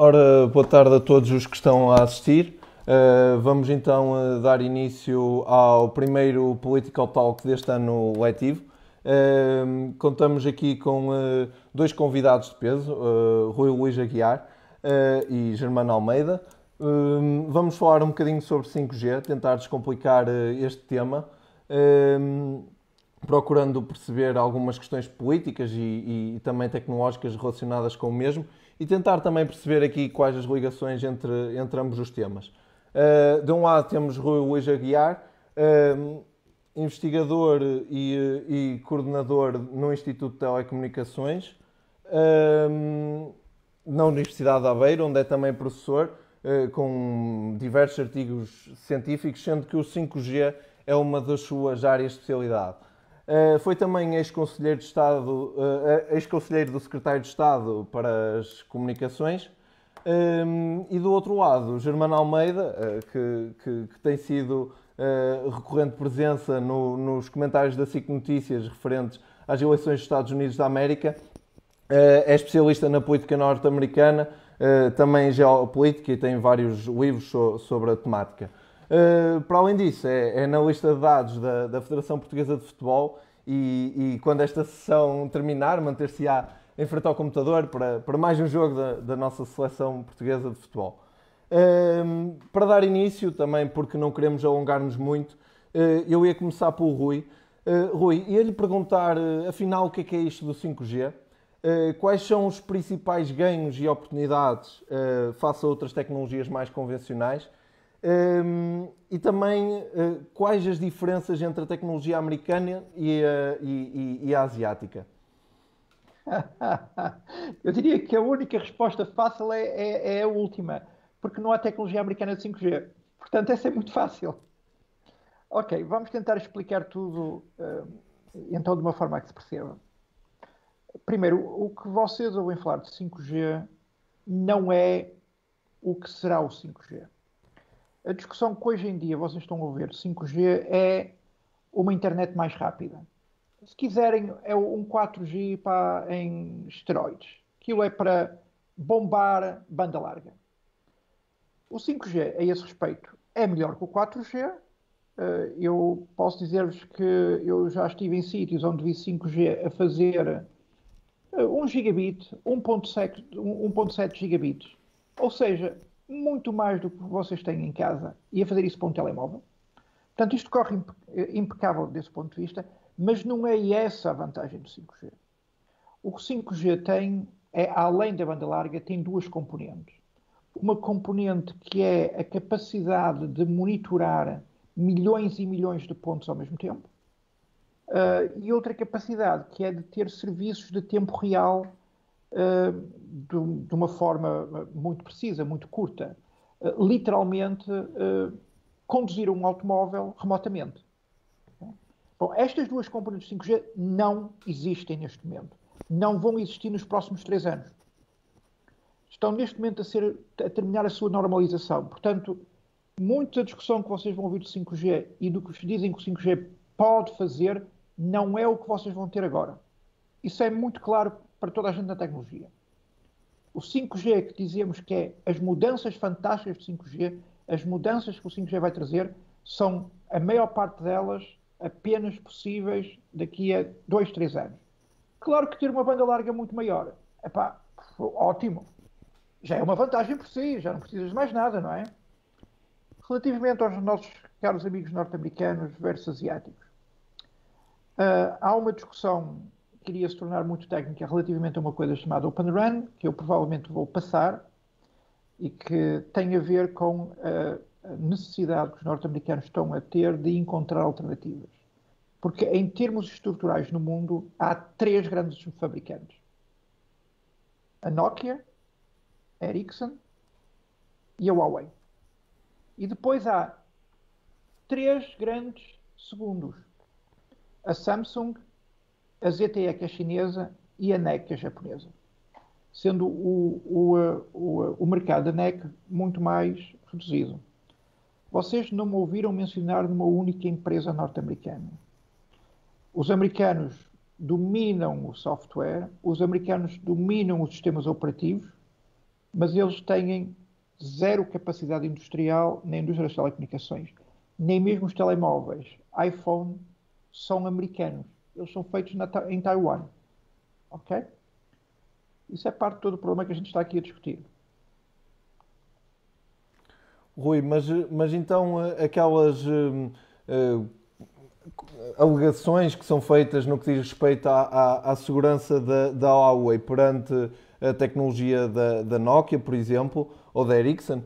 Ora, boa tarde a todos os que estão a assistir. Vamos então dar início ao primeiro Political Talk deste ano letivo. Contamos aqui com dois convidados de peso, Rui Luís Aguiar e Germano Almeida. Vamos falar um bocadinho sobre 5G, tentar descomplicar este tema, procurando perceber algumas questões políticas e também tecnológicas relacionadas com o mesmo e tentar também perceber aqui quais as ligações entre ambos os temas. De um lado temos Rui Luís Aguiar, investigador e coordenador no Instituto de Telecomunicações, na Universidade de Aveiro, onde é também professor, com diversos artigos científicos, sendo que o 5G é uma das suas áreas de especialidade. Foi também ex-conselheiro de Estado, ex-conselheiro do Secretário de Estado para as Comunicações. E do outro lado, Germano Almeida, que tem sido recorrente presença nos comentários da SIC Notícias referentes às eleições dos Estados Unidos da América. É especialista na política norte-americana, também em geopolítica, e tem vários livros sobre a temática. Para além disso, é analista de dados da Federação Portuguesa de Futebol e quando esta sessão terminar, manter-se-á em frente ao computador para mais um jogo da nossa seleção portuguesa de futebol. Para dar início, também porque não queremos alongar-nos muito, eu ia começar pelo Rui. Rui, ia-lhe perguntar, afinal, o que é isto do 5G? Quais são os principais ganhos e oportunidades face a outras tecnologias mais convencionais? E também quais as diferenças entre a tecnologia americana e a asiática? Eu diria que a única resposta fácil é a última, porque não há tecnologia americana de 5G. Portanto, essa é muito fácil. Ok, vamos tentar explicar tudo, então de uma forma que se perceba. Primeiro, o que vocês ouvem falar de 5G não é o que será o 5G. A discussão que hoje em dia vocês estão a ouvir de 5G é uma internet mais rápida. Se quiserem, é um 4G em esteroides. Aquilo é para bombar banda larga. O 5G, a esse respeito, é melhor que o 4G. Eu posso dizer-vos que eu já estive em sítios onde vi 5G a fazer 1 gigabit, 1.7 gigabits. Ou seja, muito mais do que vocês têm em casa e a fazer isso para um telemóvel. Portanto, isto corre impecável desse ponto de vista, mas não é essa a vantagem do 5G. O que o 5G tem é, além da banda larga, tem duas componentes. Uma componente que é a capacidade de monitorar milhões e milhões de pontos ao mesmo tempo, e outra capacidade que é de ter serviços de tempo real de uma forma muito precisa, muito curta. Literalmente, conduzir um automóvel remotamente. Bom, estas duas componentes de 5G não existem neste momento. Não vão existir nos próximos 3 anos. Estão neste momento a terminar a sua normalização. Portanto, muita discussão que vocês vão ouvir de 5G e do que vos dizem que o 5G pode fazer não é o que vocês vão ter agora. Isso é muito claro para toda a gente na tecnologia. O 5G que dizemos que é as mudanças fantásticas do 5G, as mudanças que o 5G vai trazer, são a maior parte delas apenas possíveis daqui a 2, 3 anos. Claro que ter uma banda larga muito maior, epá, ótimo. Já é uma vantagem por si, já não precisas de mais nada, não é? Relativamente aos nossos caros amigos norte-americanos versus asiáticos, há uma discussão que iria se tornar muito técnica relativamente a uma coisa chamada Open RAN, que eu provavelmente vou passar, e que tem a ver com a necessidade que os norte-americanos estão a ter de encontrar alternativas. Porque em termos estruturais no mundo, há 3 grandes fabricantes. A Nokia, a Ericsson e a Huawei. E depois há 3 grandes segundos. A Samsung, a ZTE, que é chinesa, e a NEC, que é japonesa. Sendo o mercado da NEC muito mais reduzido. Vocês não me ouviram mencionar numa única empresa norte-americana. Os americanos dominam o software, os americanos dominam os sistemas operativos, mas eles têm zero capacidade industrial na indústria das telecomunicações. Nem mesmo os telemóveis, iPhone, são americanos. Eles são feitos em Taiwan. Ok? Isso é parte de todo o problema que a gente está aqui a discutir. Rui, mas então aquelas alegações que são feitas no que diz respeito à segurança da Huawei perante a tecnologia da Nokia, por exemplo, ou da Ericsson,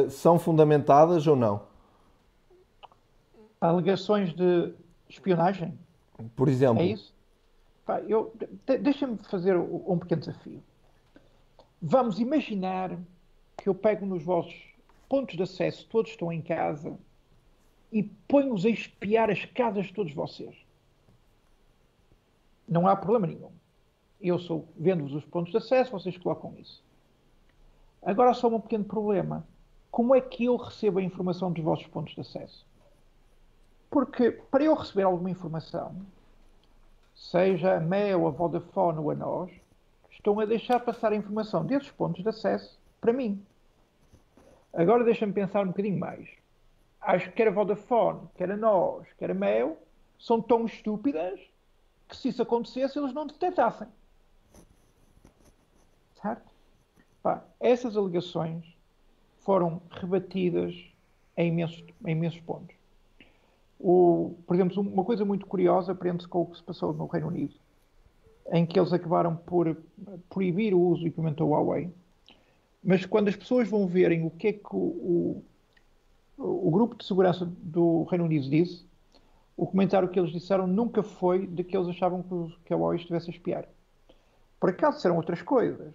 são fundamentadas ou não? Alegações de espionagem? Por exemplo? É isso? Pá, deixa-me fazer um pequeno desafio. Vamos imaginar que eu pego nos vossos pontos de acesso, todos estão em casa, e ponho-os a espiar as casas de todos vocês. Não há problema nenhum. Vendo-vos os pontos de acesso, vocês colocam isso. Agora só um pequeno problema. Como é que eu recebo a informação dos vossos pontos de acesso? Porque para eu receber alguma informação, seja a Mel, a Vodafone ou a nós, estão a deixar passar a informação desses pontos de acesso para mim. Agora deixa-me pensar um bocadinho mais. Acho que quer a Vodafone, quer a nós, quer a Mel, são tão estúpidas que se isso acontecesse eles não detectassem. Certo? Pá, essas alegações foram rebatidas em imensos pontos. Por exemplo, uma coisa muito curiosa prende-se com o que se passou no Reino Unido, em que eles acabaram por proibir o uso do equipamento da Huawei, mas quando as pessoas vão verem o que é que o grupo de segurança do Reino Unido disse, o comentário que eles disseram nunca foi de que eles achavam que a Huawei estivesse a espiar. Por acaso disseram outras coisas,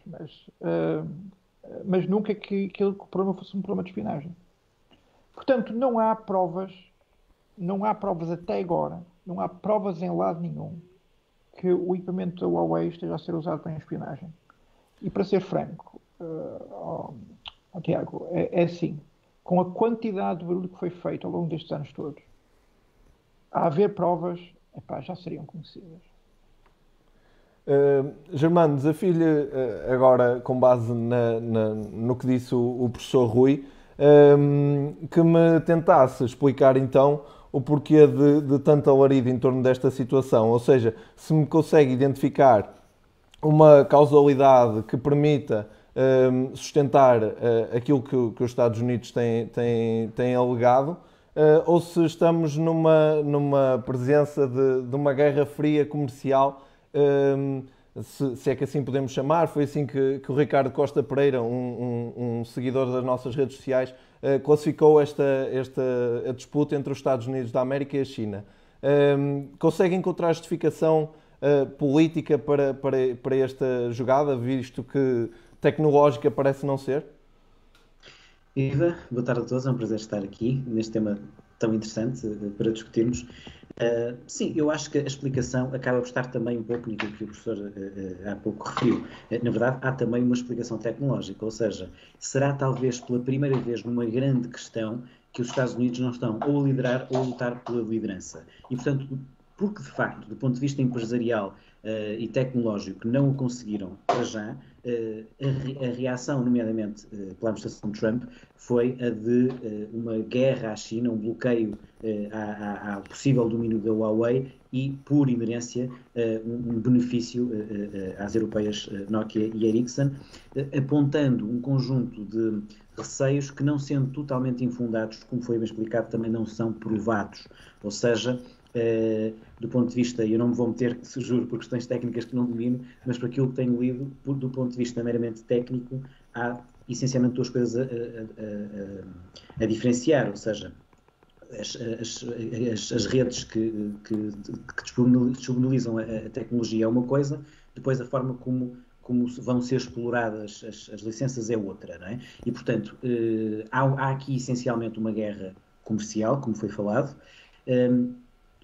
mas nunca que o problema fosse um problema de espionagem. Portanto, não há provas até agora, não há provas em lado nenhum que o equipamento da Huawei esteja a ser usado para espionagem. E para ser franco, Tiago, é assim, com a quantidade de barulho que foi feito ao longo destes anos todos, a haver provas, já seriam conhecidas. Germano, desafio-lhe agora, com base no que disse o professor Rui, que me tentasse explicar então o porquê de tanta alarido em torno desta situação. Ou seja, se me consegue identificar uma causalidade que permita sustentar aquilo que os Estados Unidos têm alegado, ou se estamos numa presença de uma guerra fria comercial, se é que assim podemos chamar. Foi assim que o Ricardo Costa Pereira, um seguidor das nossas redes sociais, classificou a disputa entre os Estados Unidos da América e a China. Consegue encontrar justificação política para esta jogada, visto que tecnológica parece não ser? Viva, boa tarde a todos, é um prazer estar aqui neste tema tão interessante para discutirmos. Sim, eu acho que a explicação acaba por estar também um pouco naquilo que o professor há pouco referiu. Na verdade, há também uma explicação tecnológica, ou seja, será talvez pela primeira vez numa grande questão que os Estados Unidos não estão ou a liderar ou a lutar pela liderança. E, portanto, porque de facto, do ponto de vista empresarial e tecnológico, não o conseguiram para já, a reação, nomeadamente pela administração de Trump, foi a de uma guerra à China, um bloqueio ao possível domínio da Huawei e, por inerência, um benefício às europeias Nokia e Ericsson, apontando um conjunto de receios que, não sendo totalmente infundados, como foi bem explicado, também não são provados. Ou seja, do ponto de vista, eu não me vou meter, se juro, por questões técnicas que não domino, mas por aquilo que tenho lido, do ponto de vista meramente técnico, há essencialmente duas coisas a diferenciar, ou seja, as redes que disponibilizam a tecnologia é uma coisa, depois a forma como vão ser exploradas as licenças é outra, não é? E, portanto, há aqui essencialmente uma guerra comercial, como foi falado.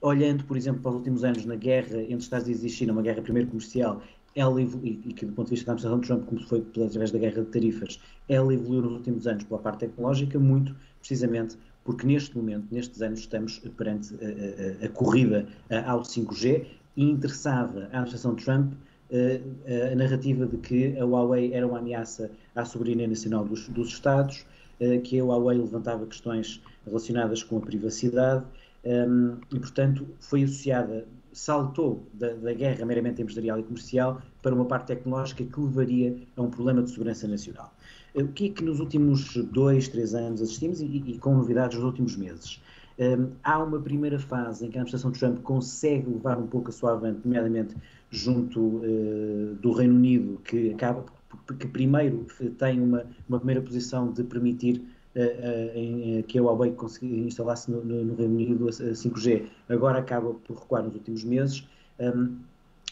Olhando, por exemplo, para os últimos anos na guerra entre Estados Unidos e China, uma guerra primeiro comercial, e que do ponto de vista da administração de Trump, como foi através da guerra de tarifas, ela evoluiu nos últimos anos pela parte tecnológica, muito precisamente porque neste momento, nestes anos, estamos perante a corrida ao 5G e interessava à administração de Trump a narrativa de que a Huawei era uma ameaça à soberania nacional dos Estados, que a Huawei levantava questões relacionadas com a privacidade e, portanto, foi associada, saltou da guerra meramente empresarial e comercial para uma parte tecnológica que levaria a um problema de segurança nacional. O que é que nos últimos 2, 3 anos assistimos e com novidades nos últimos meses? Há uma primeira fase em que a administração de Trump consegue levar um pouco a sua avante, nomeadamente junto do Reino Unido, que primeiro tem uma primeira posição de permitir que a Huawei instalasse no Reino Unido a 5G, agora acaba por recuar nos últimos meses.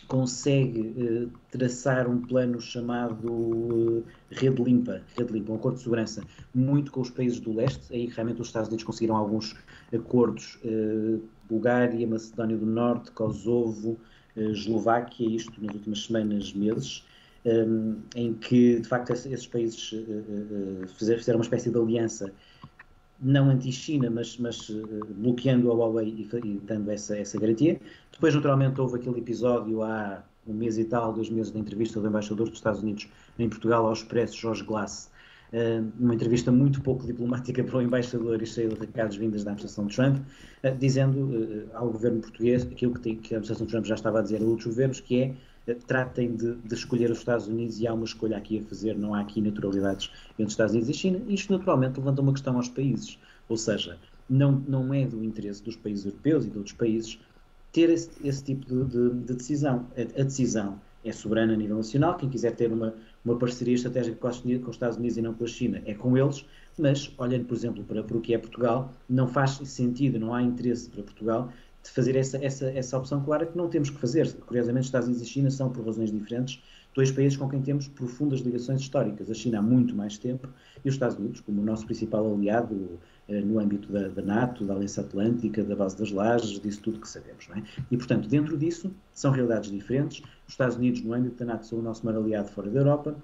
Consegue traçar um plano chamado Rede Limpa, um acordo de segurança, muito com os países do leste. Aí realmente os Estados Unidos conseguiram alguns acordos, Bulgária, Macedónia do Norte, Kosovo, Eslováquia, isto nas últimas semanas, meses, em que de facto esses países fizeram uma espécie de aliança, não anti-China, mas bloqueando a Huawei e dando essa garantia. Depois, naturalmente, houve aquele episódio há um mês e tal, 2 meses, da entrevista do embaixador dos Estados Unidos em Portugal ao Expresso, Jorge Glass, uma entrevista muito pouco diplomática para o embaixador e cheia de recados vindas da administração de Trump, dizendo ao governo português aquilo que a administração de Trump já estava a dizer a outros governos, que é tratem de escolher os Estados Unidos, e há uma escolha aqui a fazer, não há aqui naturalidades entre os Estados Unidos e China. Isto naturalmente levanta uma questão aos países, ou seja, não é do interesse dos países europeus e de outros países ter esse tipo de decisão. A decisão é soberana a nível nacional. Quem quiser ter uma parceria estratégica com os Estados Unidos e não com a China é com eles, mas olhando, por exemplo, para o que é Portugal, não faz sentido, não há interesse para Portugal de fazer essa opção clara, que não temos que fazer. Curiosamente, Estados Unidos e China são, por razões diferentes, 2 países com quem temos profundas ligações históricas. A China há muito mais tempo e os Estados Unidos, como o nosso principal aliado no âmbito da NATO, da Aliança Atlântica, da Base das Lajes, disso tudo que sabemos, não é? E, portanto, dentro disso, são realidades diferentes. Os Estados Unidos, no âmbito da NATO, são o nosso maior aliado fora da Europa.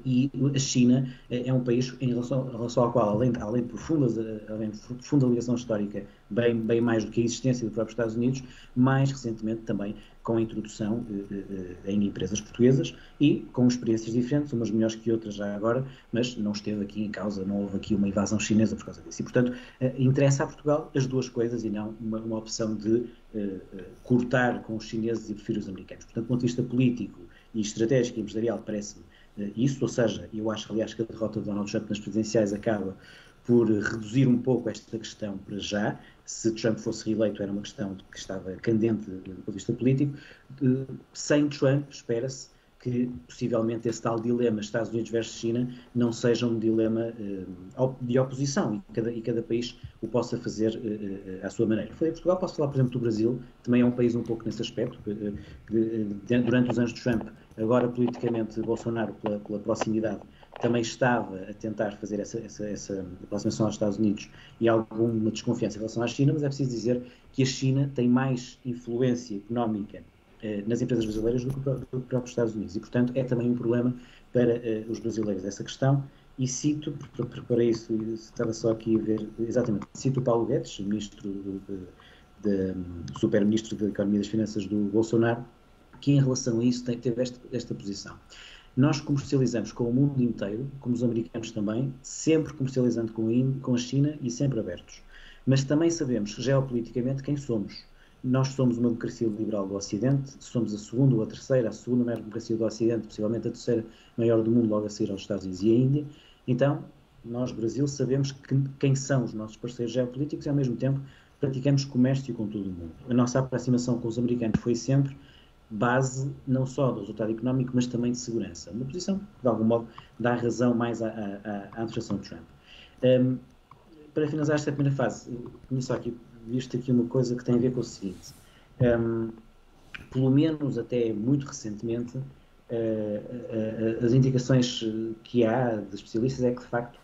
E a China é um país em relação ao qual, além de profunda ligação histórica, bem mais do que a existência dos próprios Estados Unidos, mais recentemente também com a introdução em empresas portuguesas e com experiências diferentes, umas melhores que outras já agora, mas não esteve aqui em causa, não houve aqui uma invasão chinesa por causa disso. E, portanto, interessa a Portugal as 2 coisas e não uma opção de cortar com os chineses e preferir os americanos. Portanto, do ponto de vista político e estratégico e empresarial, parece-me isso, ou seja, eu acho, aliás, que a derrota de Donald Trump nas presidenciais acaba por reduzir um pouco esta questão para já. Se Trump fosse reeleito, era uma questão que estava candente do ponto de vista político. Sem Trump, espera-se que, possivelmente, esse tal dilema Estados Unidos versus China não seja um dilema de oposição e cada país o possa fazer à sua maneira. Falei de Portugal, posso falar, por exemplo, do Brasil, também é um país um pouco nesse aspecto. Durante os anos de Trump, agora politicamente Bolsonaro, pela proximidade, também estava a tentar fazer essa aproximação aos Estados Unidos e alguma desconfiança em relação à China, mas é preciso dizer que a China tem mais influência económica nas empresas brasileiras do que os próprios Estados Unidos. E, portanto, é também um problema para os brasileiros essa questão. E cito, para isso, estava só aqui a ver, exatamente, cito o Paulo Guedes, super-ministro da Economia e das Finanças do Bolsonaro, que em relação a isso teve esta posição. Nós comercializamos com o mundo inteiro, como os americanos também, sempre comercializando com a China e sempre abertos. Mas também sabemos geopoliticamente quem somos. Nós somos uma democracia liberal do Ocidente, somos a segunda ou a terceira, a segunda maior democracia do Ocidente, possivelmente a terceira maior do mundo, logo a seguir aos Estados Unidos e a Índia. Então, nós, Brasil, sabemos quem são os nossos parceiros geopolíticos e, ao mesmo tempo, praticamos comércio com todo o mundo. A nossa aproximação com os americanos foi sempre base não só do resultado económico, mas também de segurança. Uma posição que, de algum modo, dá razão mais à administração de Trump. Para finalizar esta primeira fase, tinha só aqui visto aqui uma coisa que tem a ver com o seguinte. Pelo menos até muito recentemente, as indicações que há de especialistas é que, de facto,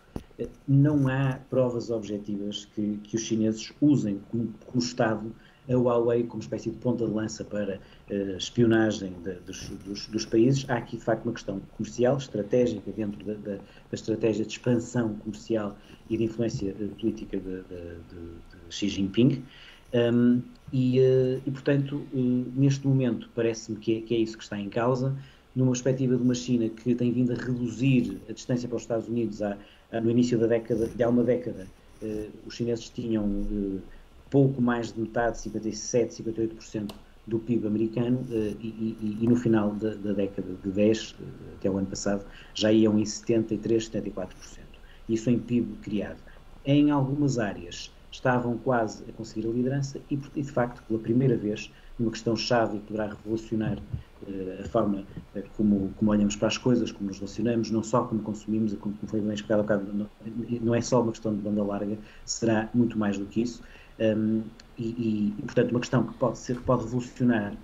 não há provas objetivas que os chineses usem como Estado a Huawei como espécie de ponta de lança para espionagem dos países. Há aqui, de facto, uma questão comercial, estratégica, dentro da estratégia de expansão comercial e de influência política de Xi Jinping. Portanto, neste momento, parece-me que é isso que está em causa. numa perspectiva de uma China que tem vindo a reduzir a distância para os Estados Unidos no início da década, de há uma década, os chineses tinham pouco mais de metade, 57, 58% do PIB americano, e no final da década de 10, até o ano passado, já iam em 73, 74%. Isso em PIB criado. Em algumas áreas estavam quase a conseguir a liderança e, de facto, pela primeira vez, numa questão-chave que poderá revolucionar a forma como olhamos para as coisas, como nos relacionamos, não só como consumimos, como foi bem explicado há bocado, não é só uma questão de banda larga, será muito mais do que isso. Portanto, uma questão que pode revolucionar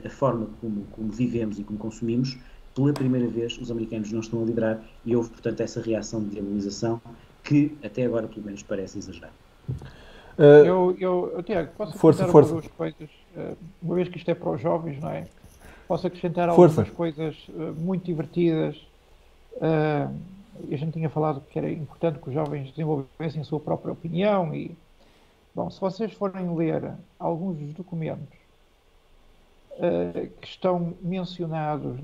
a forma como vivemos e como consumimos. Pela primeira vez, os americanos não estão a liderar e houve, portanto, essa reação de diabolização que, até agora, pelo menos, parece exagerar. Tiago, posso Força. acrescentar duas coisas, uma vez que isto é para os jovens, não é? Posso acrescentar algumas coisas muito divertidas. A gente tinha falado que era importante que os jovens desenvolvessem a sua própria opinião e, bom, se vocês forem ler alguns dos documentos que estão mencionados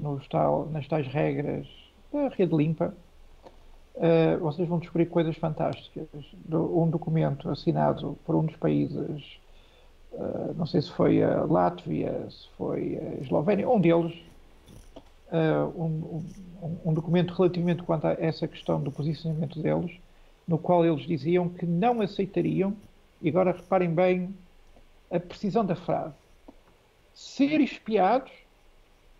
nas tais regras da Rede Limpa, vocês vão descobrir coisas fantásticas. Um documento assinado por um dos países, não sei se foi a Látvia, se foi a Eslovénia, um deles, um documento relativamente quanto a essa questão do posicionamento deles, no qual eles diziam que não aceitariam, e agora reparem bem a precisão da frase, ser espiados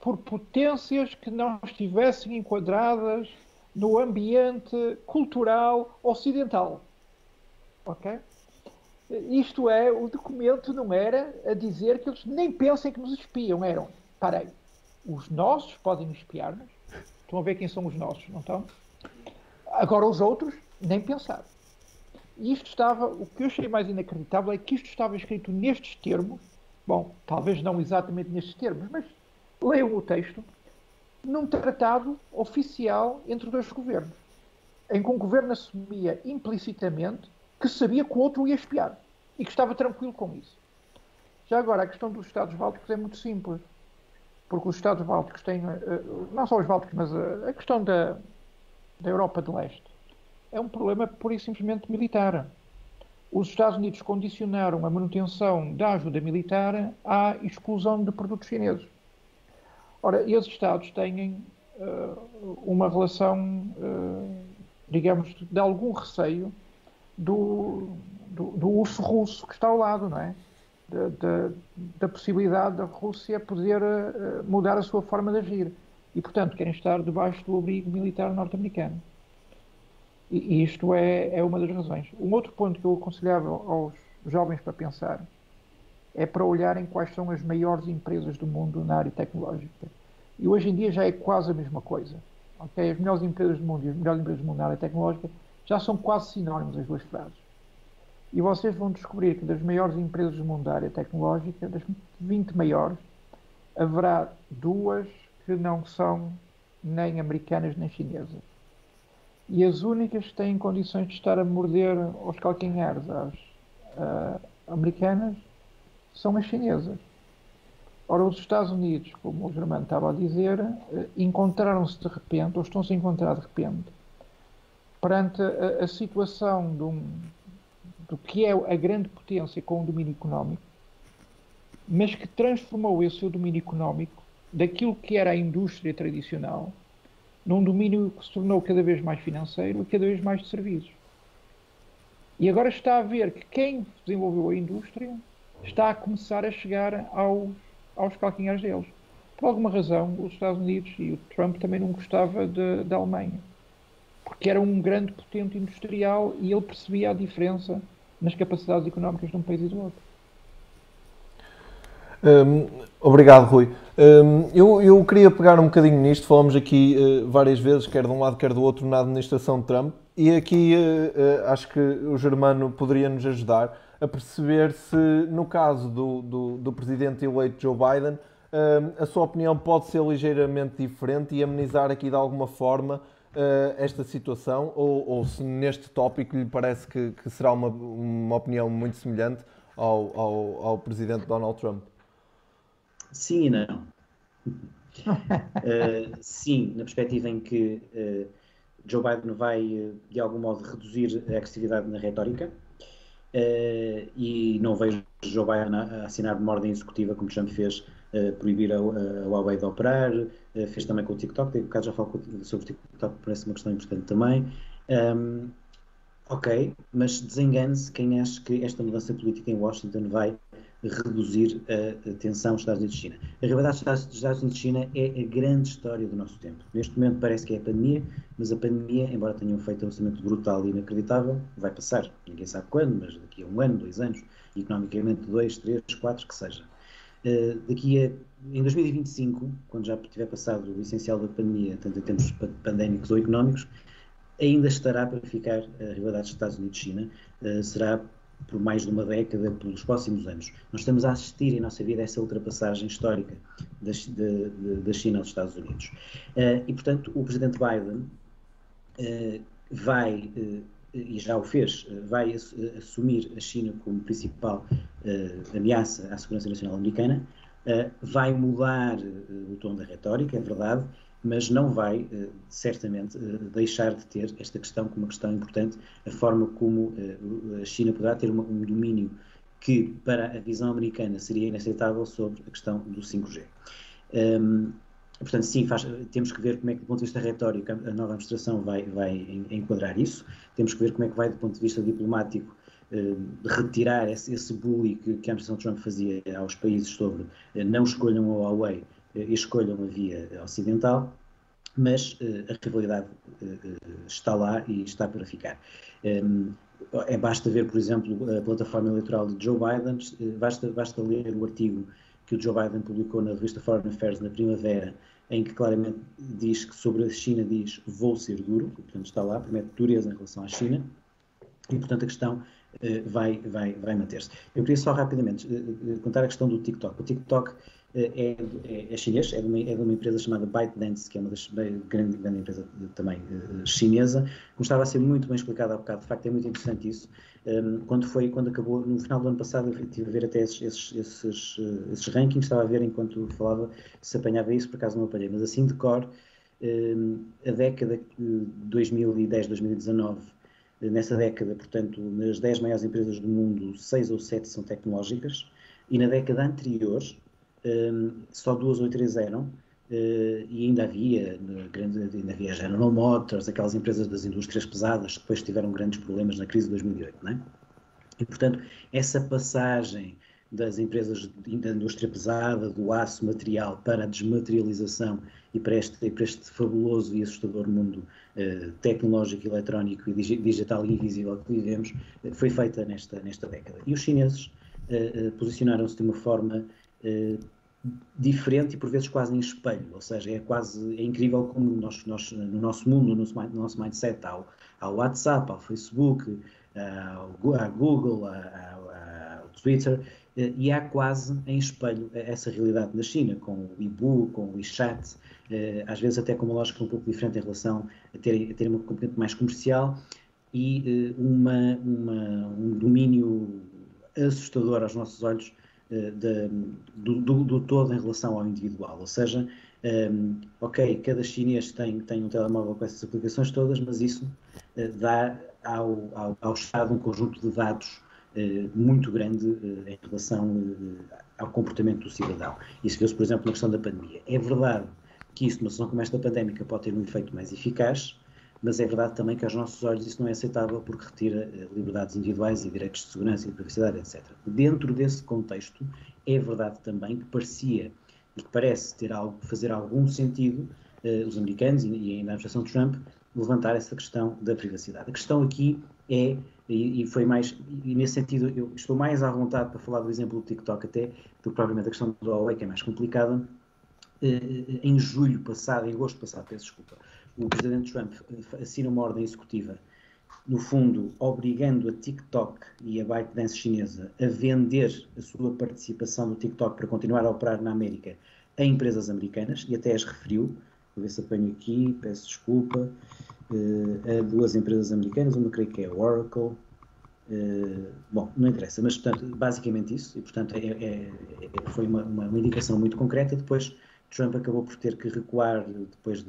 por potências que não estivessem enquadradas no ambiente cultural ocidental. Ok? Isto é, o documento não era a dizer que eles nem pensem que nos espiam, eram, parei, os nossos podem espiar-nos, estão a ver quem são os nossos, não estão? Agora os outros, nem pensar. E isto estava, o que eu achei mais inacreditável é que isto estava escrito nestes termos, bom, talvez não exatamente nestes termos, mas leiam o texto, num tratado oficial entre dois governos, em que um governo assumia implicitamente que sabia que o outro ia espiar e que estava tranquilo com isso. Já agora, a questão dos Estados Bálticos é muito simples, porque os Estados Bálticos têm, não só os Bálticos, mas a questão da Europa de Leste, é um problema pura e simplesmente militar. Os Estados Unidos condicionaram a manutenção da ajuda militar à exclusão de produtos chineses. Ora, esses Estados têm uma relação, digamos, de algum receio do urso russo que está ao lado, não é? Da possibilidade da Rússia poder mudar a sua forma de agir. E, portanto, querem estar debaixo do abrigo militar norte-americano. E isto é uma das razões. Um outro ponto que eu aconselhava aos jovens para pensar é para olharem quais são as maiores empresas do mundo na área tecnológica. E hoje em dia já é quase a mesma coisa. Okay? As melhores empresas do mundo e as melhores empresas do mundo na área tecnológica já são quase sinónimos as duas frases. E vocês vão descobrir que das maiores empresas do mundo da área tecnológica, das 20 maiores, haverá duas que não são nem americanas nem chinesas. E as únicas que têm condições de estar a morder aos calcanhares às americanas são as chinesas. Ora, os Estados Unidos, como o Germano estava a dizer, encontraram-se de repente, ou estão-se a encontrar de repente, perante a situação do que é a grande potência com o domínio económico, mas que transformou esse seu domínio económico daquilo que era a indústria tradicional num domínio que se tornou cada vez mais financeiro e cada vez mais de serviços. E agora está a ver que quem desenvolveu a indústria está a começar a chegar aos calcanhares deles. Por alguma razão, os Estados Unidos e o Trump também não gostava da Alemanha, porque era um grande potente industrial e ele percebia a diferença nas capacidades económicas de um país e do outro. Obrigado, Rui. Eu queria pegar um bocadinho nisto. Falamos aqui várias vezes, quer de um lado, quer do outro, na administração de Trump. E aqui acho que o Germano poderia nos ajudar a perceber se, no caso do presidente eleito Joe Biden, a sua opinião pode ser ligeiramente diferente e amenizar aqui de alguma forma esta situação, ou se neste tópico lhe parece que será uma opinião muito semelhante ao presidente Donald Trump. Sim e não. Sim, na perspectiva em que Joe Biden vai, de algum modo, reduzir a agressividade na retórica, e não vejo Joe Biden a assinar uma ordem executiva como Trump fez, proibir a Huawei de operar, fez também com o TikTok, um bocado já falo sobre o TikTok, parece uma questão importante também. Ok, mas desengane-se quem acha que esta mudança política em Washington vai reduzir a tensão dos Estados Unidos e China. A realidade dos Estados Unidos e China é a grande história do nosso tempo. Neste momento parece que é a pandemia, mas a pandemia, embora tenha um efeito absolutamente brutal e inacreditável, vai passar. Ninguém sabe quando, mas daqui a 1 ano, 2 anos, economicamente 2, 3, 4, que seja. Em 2025, quando já tiver passado o essencial da pandemia, tanto em termos pandémicos ou económicos, ainda estará para ficar a rivalidade dos Estados Unidos-China, será por mais de uma década, pelos próximos anos. Nós estamos a assistir em nossa vida a essa ultrapassagem histórica da China aos Estados Unidos. E, portanto, o Presidente Biden vai, e já o fez, vai assumir a China como principal ameaça à segurança nacional americana, vai mudar o tom da retórica, é verdade, mas não vai, certamente, deixar de ter esta questão como uma questão importante, a forma como a China poderá ter um domínio que, para a visão americana, seria inaceitável sobre a questão do 5G. Portanto, sim, temos que ver como é que, do ponto de vista retórico, a nova administração vai enquadrar isso. Temos que ver como é que vai, do ponto de vista diplomático, retirar esse bullying que a administração Trump fazia aos países sobre não escolham a Huawei e escolham a via ocidental, mas a rivalidade está lá e está para ficar. Basta ver, por exemplo, a plataforma eleitoral de Joe Biden, basta ler o artigo que o Joe Biden publicou na revista Foreign Affairs na primavera, em que claramente diz que sobre a China diz vou ser duro, portanto está lá, promete dureza em relação à China, e portanto a questão vai manter-se. Eu queria só rapidamente contar a questão do TikTok. O TikTok é chinês, é de uma empresa chamada ByteDance, que é uma das grande empresa também chinesa, como estava a ser muito bem explicado há bocado. De facto é muito interessante isso. Quando acabou, no final do ano passado, eu estive a ver até esses rankings, estava a ver enquanto falava se apanhava isso, por acaso não apanhei, mas assim de cor, a década de 2010, 2019, nessa década, portanto, nas 10 maiores empresas do mundo, 6 ou 7 são tecnológicas, e na década anterior, só 2 ou 3 eram, e ainda havia General Motors, aquelas empresas das indústrias pesadas que depois tiveram grandes problemas na crise de 2008, não é? E, portanto, essa passagem das empresas da indústria pesada, do aço material, para a desmaterialização e para este fabuloso e assustador mundo tecnológico, eletrónico e digital e invisível que vivemos, foi feita nesta década. E os chineses posicionaram-se de uma forma diferente e por vezes quase em espelho, ou seja, é incrível como no nosso mundo, no nosso mindset, há o WhatsApp, ao Facebook, à Google, ao Twitter, e há quase em espelho essa realidade na China, com o Weibo, com o WeChat, às vezes até com uma lógica um pouco diferente em relação a ter uma componente mais comercial e um domínio assustador aos nossos olhos do todo em relação ao individual. Ou seja, ok, cada chinês tem um telemóvel com essas aplicações todas, mas isso dá ao Estado um conjunto de dados muito grande em relação ao comportamento do cidadão. Isso vê-se, por exemplo, na questão da pandemia. É verdade que isso, numa situação como esta pandémica, pode ter um efeito mais eficaz, mas é verdade também que aos nossos olhos isso não é aceitável porque retira liberdades individuais e direitos de segurança e de privacidade, etc. Dentro desse contexto, é verdade também que parecia e que parece fazer algum sentido os americanos e ainda a administração de Trump levantar essa questão da privacidade. A questão aqui e nesse sentido eu estou mais à vontade para falar do exemplo do TikTok até do que propriamente a questão do Huawei, que é mais complicada. Em agosto passado, peço desculpa, o presidente Trump assina uma ordem executiva, no fundo, obrigando a TikTok e a ByteDance chinesa a vender a sua participação no TikTok para continuar a operar na América a empresas americanas, e até as referiu, vou ver se apanho aqui, peço desculpa, a 2 empresas americanas, uma creio que é a Oracle, bom, não interessa, mas portanto, basicamente isso, e portanto foi uma indicação muito concreta. Depois Trump acabou por ter que recuar depois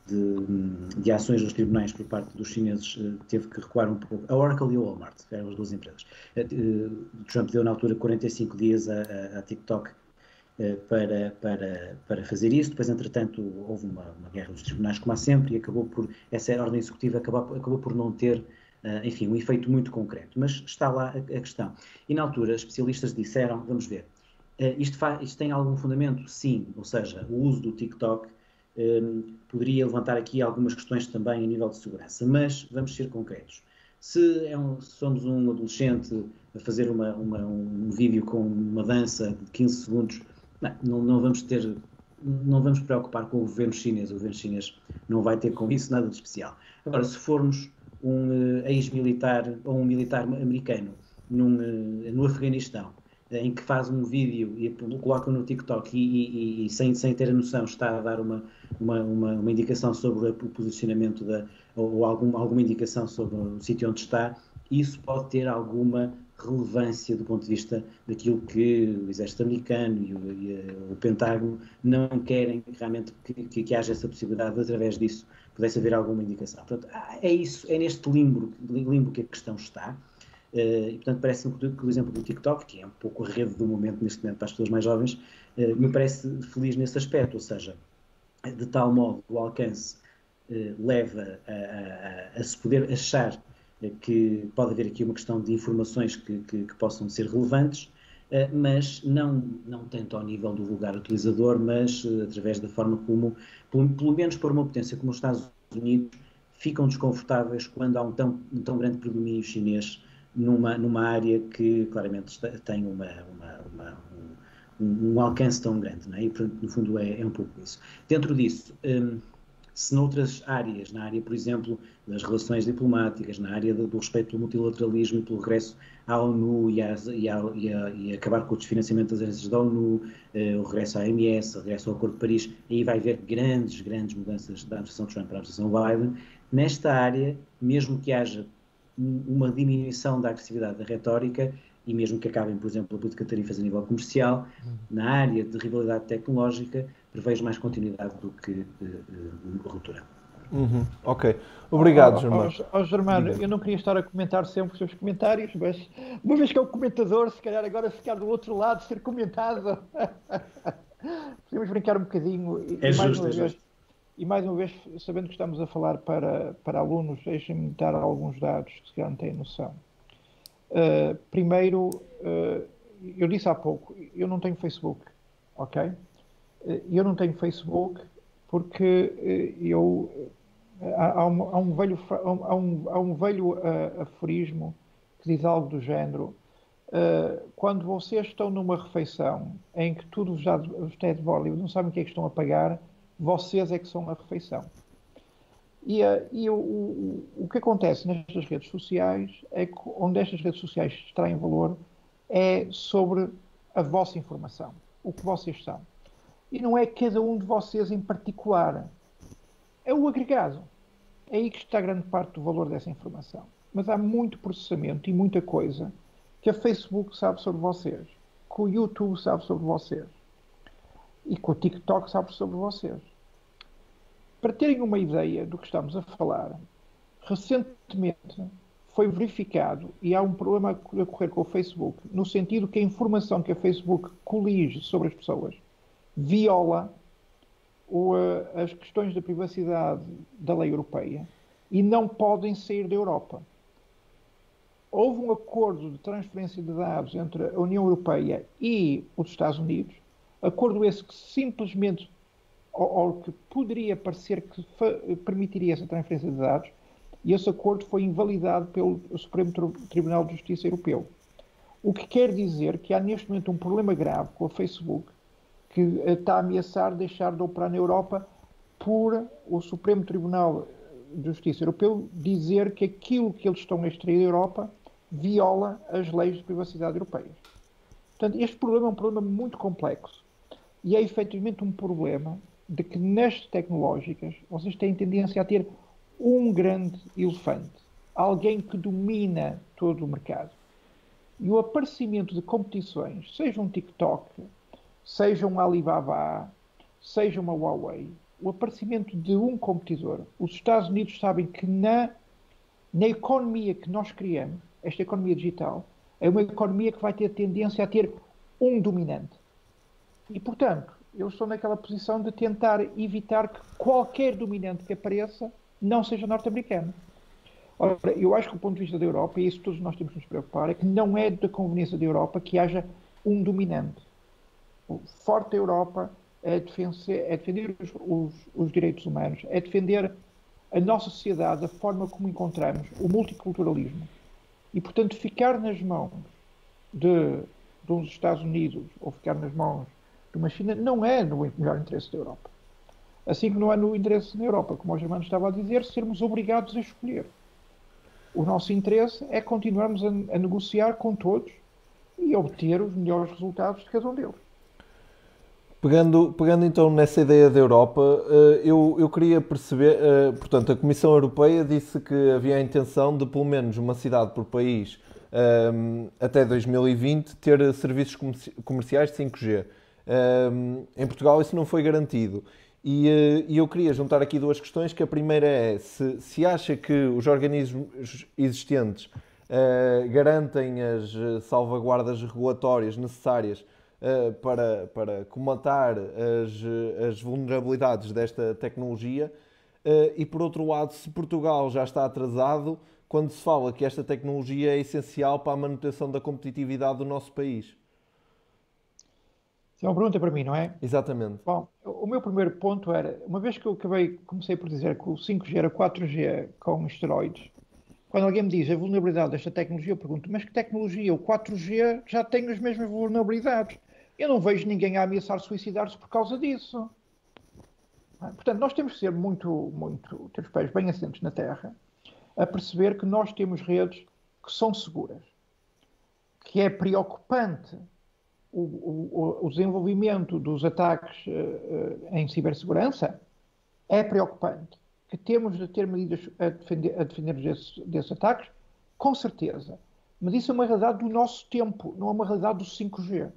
de ações nos tribunais por parte dos chineses, teve que recuar um pouco. A Oracle e a Walmart eram as duas empresas. Trump deu na altura 45 dias à TikTok para fazer isso. Depois, entretanto, houve uma guerra dos tribunais, como há sempre, e essa ordem executiva acabou por não ter, enfim, um efeito muito concreto. Mas está lá a questão. E na altura, especialistas disseram, vamos ver, isto tem algum fundamento? Sim, ou seja, o uso do TikTok poderia levantar aqui algumas questões também a nível de segurança, mas vamos ser concretos. Se somos um adolescente a fazer um vídeo com uma dança de 15 segundos, não vamos preocupar com o governo chinês. O governo chinês não vai ter com isso nada de especial. Agora, se formos um ex-militar ou um militar americano no Afeganistão, em que faz um vídeo e coloca no TikTok e sem ter a noção está a dar uma indicação sobre o posicionamento ou alguma indicação sobre o sítio onde está, isso pode ter alguma relevância do ponto de vista daquilo que o exército americano e o Pentágono não querem realmente que haja essa possibilidade de, através disso, pudesse haver alguma indicação. Portanto, é neste limbo que a questão está. E, portanto, parece-me que o exemplo do TikTok, que é um pouco a rede do momento neste momento para as pessoas mais jovens, me parece feliz nesse aspecto, ou seja, de tal modo o alcance leva a se poder achar que pode haver aqui uma questão de informações que possam ser relevantes, mas não tanto ao nível do vulgar utilizador, mas através da forma como, pelo menos por uma potência como os Estados Unidos, ficam desconfortáveis quando há um tão grande predomínio chinês numa área que claramente tem um alcance tão grande, não é? E, portanto, no fundo, é um pouco isso. Dentro disso, se noutras áreas, na área, por exemplo, das relações diplomáticas, na área do respeito pelo multilateralismo e pelo regresso à ONU e acabar com o desfinanciamento das agências da ONU, o regresso à OMS, o regresso ao Acordo de Paris, aí vai haver grandes mudanças da administração Trump para a administração Biden. Nesta área, mesmo que haja uma diminuição da agressividade da retórica e mesmo que acabem, por exemplo, a política de tarifas a nível comercial, na área de rivalidade tecnológica, prevejo mais continuidade do que ruptura. Ok. Obrigado, Germano. Germano, eu não queria estar a comentar sempre os seus comentários, mas uma vez que é o comentador, se calhar agora ficar do outro lado, ser comentado. Podemos brincar um bocadinho. E mais uma vez, sabendo que estamos a falar para alunos, deixem-me dar alguns dados que se calhar não têm noção. Primeiro, eu disse há pouco, eu não tenho Facebook, ok? Eu não tenho Facebook porque há um velho aforismo que diz algo do género: quando vocês estão numa refeição em que tudo vos é de borla e não sabem o que é que estão a pagar, vocês é que são a refeição. O que acontece nestas redes sociais é que onde estas redes sociais extraem valor é sobre a vossa informação, o que vocês são. E não é cada um de vocês em particular, é o agregado. É aí que está grande parte do valor dessa informação. Mas há muito processamento e muita coisa que a Facebook sabe sobre vocês, que o YouTube sabe sobre vocês e que o TikTok sabe sobre vocês. Para terem uma ideia do que estamos a falar, recentemente foi verificado, e há um problema a ocorrer com o Facebook, no sentido que a informação que a Facebook colige sobre as pessoas viola as questões da privacidade da lei europeia e não podem sair da Europa. Houve um acordo de transferência de dados entre a União Europeia e os Estados Unidos, acordo esse que simplesmente, ou que poderia parecer que permitiria essa transferência de dados, e esse acordo foi invalidado pelo Supremo Tribunal de Justiça Europeu. O que quer dizer que há neste momento um problema grave com a Facebook, que está a ameaçar deixar de operar na Europa por o Supremo Tribunal de Justiça Europeu dizer que aquilo que eles estão a extrair da Europa viola as leis de privacidade europeias. Portanto, este problema é um problema muito complexo e é efetivamente um problema de que nas tecnológicas vocês têm tendência a ter um grande elefante, alguém que domina todo o mercado. E o aparecimento de competições, seja um TikTok, seja um Alibaba, seja uma Huawei, o aparecimento de um competidor, os Estados Unidos sabem que na economia que nós criamos, esta economia digital, é uma economia que vai ter tendência a ter um dominante. E, portanto, eu estou naquela posição de tentar evitar que qualquer dominante que apareça não seja norte-americano. Ora, eu acho que, do ponto de vista da Europa, e isso todos nós temos que nos preocupar, é que não é da conveniência da Europa que haja um dominante. O forte da Europa é defender os direitos humanos, é defender a nossa sociedade, a forma como encontramos, o multiculturalismo. E, portanto, ficar nas mãos de uns Estados Unidos ou ficar nas mãos de uma China não é no melhor interesse da Europa. Assim que não é no interesse da Europa, como o Germano estava a dizer, sermos obrigados a escolher. O nosso interesse é continuarmos a negociar com todos e obter os melhores resultados de cada um deles. Pegando então nessa ideia da Europa, eu queria perceber, portanto, a Comissão Europeia disse que havia a intenção de pelo menos uma cidade por país até 2020 ter serviços comerciais de 5G. Em Portugal isso não foi garantido. E eu queria juntar aqui duas questões, que a primeira é se acha que os organismos existentes garantem as salvaguardas regulatórias necessárias para comatar as vulnerabilidades desta tecnologia e, por outro lado, se Portugal já está atrasado quando se fala que esta tecnologia é essencial para a manutenção da competitividade do nosso país. Isso é uma pergunta para mim, não é? Exatamente. Bom, o meu primeiro ponto era, uma vez que eu comecei por dizer que o 5G era 4G com esteroides, quando alguém me diz a vulnerabilidade desta tecnologia, eu pergunto, mas que tecnologia? O 4G já tem as mesmas vulnerabilidades. Eu não vejo ninguém a ameaçar suicidar-se por causa disso. Portanto, nós temos que ser ter os pés bem assentos na terra, a perceber que nós temos redes que são seguras. Que é preocupante o desenvolvimento dos ataques em cibersegurança, é preocupante. Que temos de ter medidas a defender desses ataques, com certeza. Mas isso é uma realidade do nosso tempo, não é uma realidade do 5G.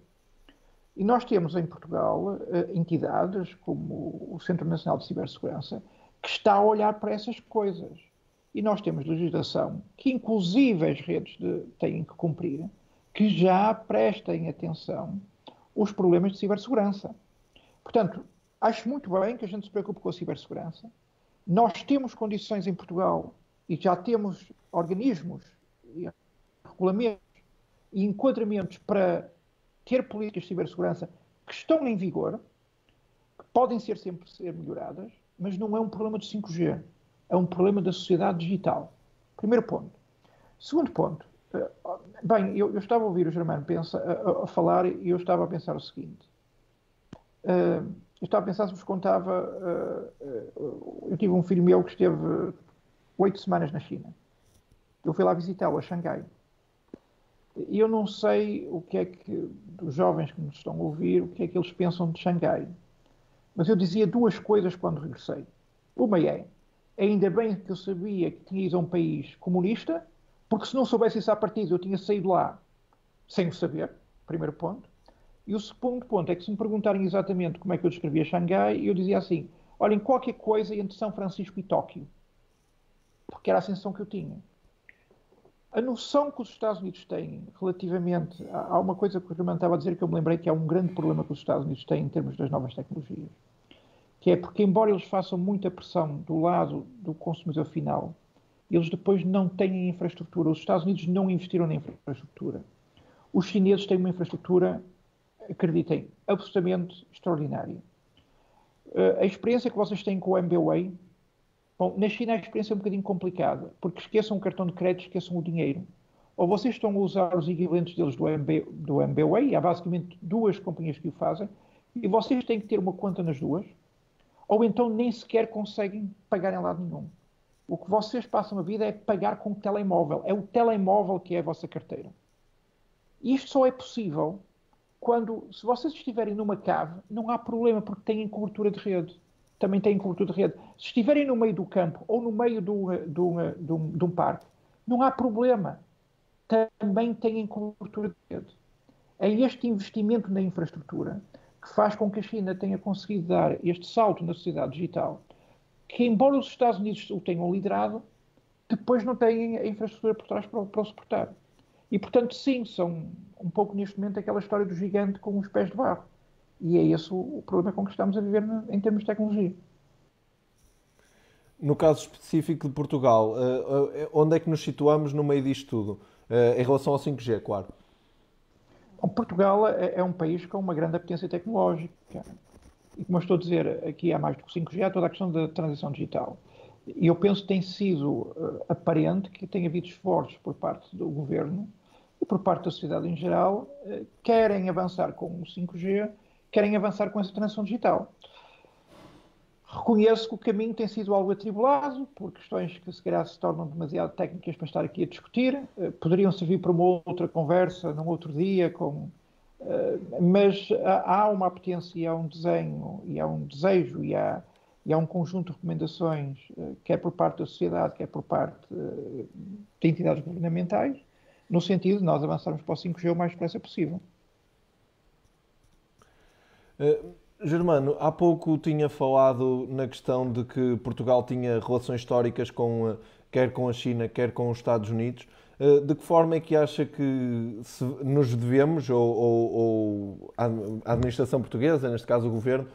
E nós temos em Portugal entidades como o Centro Nacional de Cibersegurança que está a olhar para essas coisas. E nós temos legislação que inclusive as redes têm que cumprir, que já prestem atenção aos problemas de cibersegurança. Portanto, acho muito bem que a gente se preocupe com a cibersegurança. Nós temos condições em Portugal e já temos organismos, regulamentos e enquadramentos para ter políticas de cibersegurança que estão em vigor, que podem sempre ser melhoradas, mas não é um problema de 5G. É um problema da sociedade digital. Primeiro ponto. Segundo ponto. Bem, eu estava a ouvir o Germano a falar e eu estava a pensar o seguinte. Eu estava a pensar se vos contava... eu tive um filho meu que esteve 8 semanas na China. Eu fui lá visitá-lo a Xangai. E eu não sei o que é que, dos jovens que nos estão a ouvir, o que é que eles pensam de Xangai. Mas eu dizia duas coisas quando regressei. Uma é, ainda bem que eu sabia que tinha ido a um país comunista, porque se não soubesse isso à partida, eu tinha saído lá sem o saber, primeiro ponto. E o segundo ponto é que se me perguntarem exatamente como é que eu descrevia Xangai, eu dizia assim, olhem, qualquer coisa entre São Francisco e Tóquio. Porque era a sensação que eu tinha. A noção que os Estados Unidos têm relativamente... Há uma coisa que o Germano estava a dizer que eu me lembrei que há um grande problema que os Estados Unidos têm em termos das novas tecnologias. Que é porque, embora eles façam muita pressão do lado do consumidor final, eles depois não têm infraestrutura. Os Estados Unidos não investiram na infraestrutura. Os chineses têm uma infraestrutura, acreditem, absolutamente extraordinária. A experiência que vocês têm com o MBWay, bom, na China a experiência é um bocadinho complicada, porque esqueçam o cartão de crédito, esqueçam o dinheiro. Ou vocês estão a usar os equivalentes deles do MBWay, há basicamente duas companhias que o fazem, e vocês têm que ter uma conta nas duas, ou então nem sequer conseguem pagar em lado nenhum. O que vocês passam a vida é pagar com o telemóvel. É o telemóvel que é a vossa carteira. E isto só é possível quando, se vocês estiverem numa cave, não há problema, porque têm cobertura de rede. Também têm cobertura de rede. Se estiverem no meio do campo ou no meio de um parque, não há problema. Também têm cobertura de rede. É este investimento na infraestrutura que faz com que a China tenha conseguido dar este salto na sociedade digital, que embora os Estados Unidos o tenham liderado, depois não têm a infraestrutura por trás para o suportar. E, portanto, sim, são um pouco neste momento aquela história do gigante com os pés de barro. E é esse o problema com que estamos a viver em termos de tecnologia. No caso específico de Portugal, onde é que nos situamos no meio disto tudo? Em relação ao 5G, claro. Bom, Portugal é um país com uma grande apetência tecnológica. E como eu estou a dizer, aqui há mais do que 5G, há toda a questão da transição digital. E eu penso que tem sido aparente que tem havido esforços por parte do governo e por parte da sociedade em geral, querem avançar com o 5G, querem avançar com essa transição digital. Reconheço que o caminho tem sido algo atribulado, por questões que se calhar se tornam demasiado técnicas para estar aqui a discutir, poderiam servir para uma outra conversa, num outro dia, mas há uma apetência, e há um desenho, e há um desejo, e há um conjunto de recomendações, quer por parte da sociedade, quer por parte de entidades governamentais, no sentido de nós avançarmos para o 5G o mais depressa possível. Germano, há pouco tinha falado na questão de que Portugal tinha relações históricas quer com a China, quer com os Estados Unidos. De que forma é que acha que nos devemos, ou a administração portuguesa, neste caso o governo,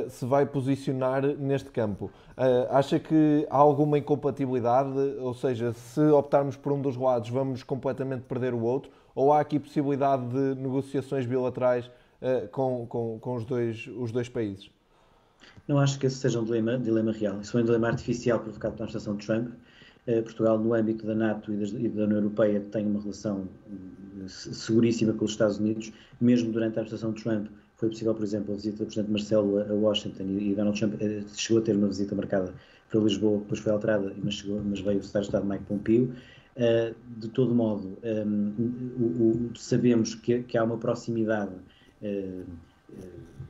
se vai posicionar neste campo? Acha que há alguma incompatibilidade? Ou seja, se optarmos por um dos lados, vamos completamente perder o outro? Ou há aqui possibilidade de negociações bilaterais com os dois países? Não acho que esse seja um dilema real. Isso foi um dilema artificial provocado pela administração de Trump. Portugal, no âmbito da NATO e da União Europeia, tem uma relação seguríssima com os Estados Unidos. Mesmo durante a administração de Trump, foi possível, por exemplo, a visita do Presidente Marcelo a Washington, e Donald Trump chegou a ter uma visita marcada para Lisboa, que depois foi alterada, mas veio o Secretário de Estado Mike Pompeo. De todo modo, sabemos que há uma proximidade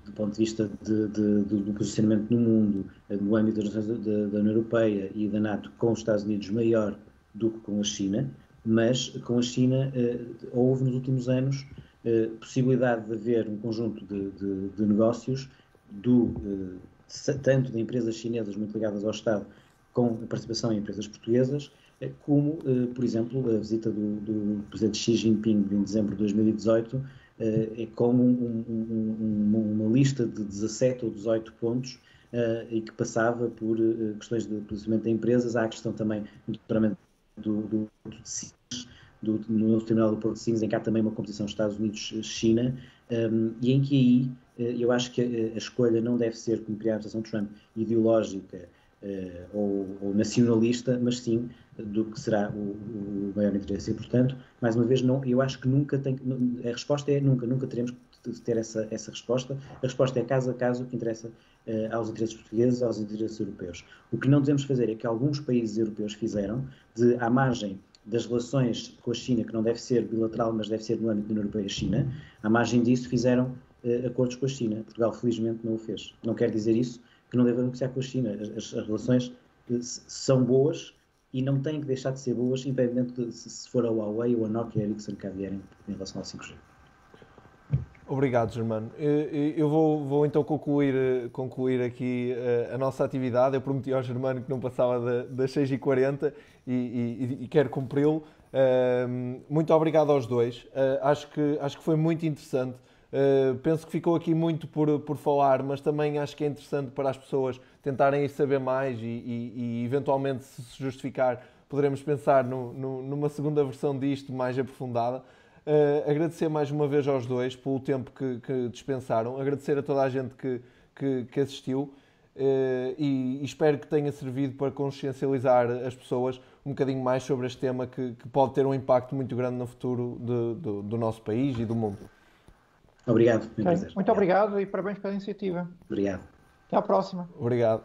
do ponto de vista do posicionamento no mundo, no âmbito da União Europeia e da NATO, com os Estados Unidos maior do que com a China, mas com a China houve nos últimos anos possibilidade de haver um conjunto de negócios, tanto de empresas chinesas muito ligadas ao Estado, com a participação em empresas portuguesas, como, por exemplo, a visita do Presidente Xi Jinping em dezembro de 2018, com uma lista de 17 ou 18 pontos, e que passava por questões de posicionamento de empresas. Há a questão também do novo terminal do Porto de Sines, em que há também uma competição Estados Unidos-China, e em que aí eu acho que a escolha não deve ser, como criar a administração Trump, ideológica ou nacionalista, mas sim do que será o maior interesse. E, portanto, mais uma vez, eu acho que a resposta é nunca teremos que ter essa resposta. A resposta é caso a caso, o que interessa aos interesses portugueses, aos interesses europeus. O que não devemos fazer é que alguns países europeus fizeram, à margem das relações com a China, que não deve ser bilateral, mas deve ser no âmbito da União Europeia e China, à margem disso fizeram acordos com a China. Portugal, felizmente, não o fez. Não quer dizer isso que não deve negociar com a China. As relações são boas e não têm que deixar de ser boas, independente de se for a Huawei ou a Nokia e a Ericsson que vierem em relação ao 5G. Obrigado, Germano. Eu vou então concluir aqui a nossa atividade. Eu prometi ao Germano que não passava das 6h40 e quero cumpri-lo. Muito obrigado aos dois. Acho que foi muito interessante. Penso que ficou aqui muito por falar, mas também acho que é interessante para as pessoas tentarem saber mais e eventualmente, se justificar, poderemos pensar numa segunda versão disto mais aprofundada. Agradecer mais uma vez aos dois pelo tempo que dispensaram, agradecer a toda a gente que assistiu, e espero que tenha servido para consciencializar as pessoas um bocadinho mais sobre este tema que pode ter um impacto muito grande no futuro do nosso país e do mundo. Obrigado, muito prazer. Muito obrigado e parabéns pela iniciativa. Obrigado. Até à próxima. Obrigado.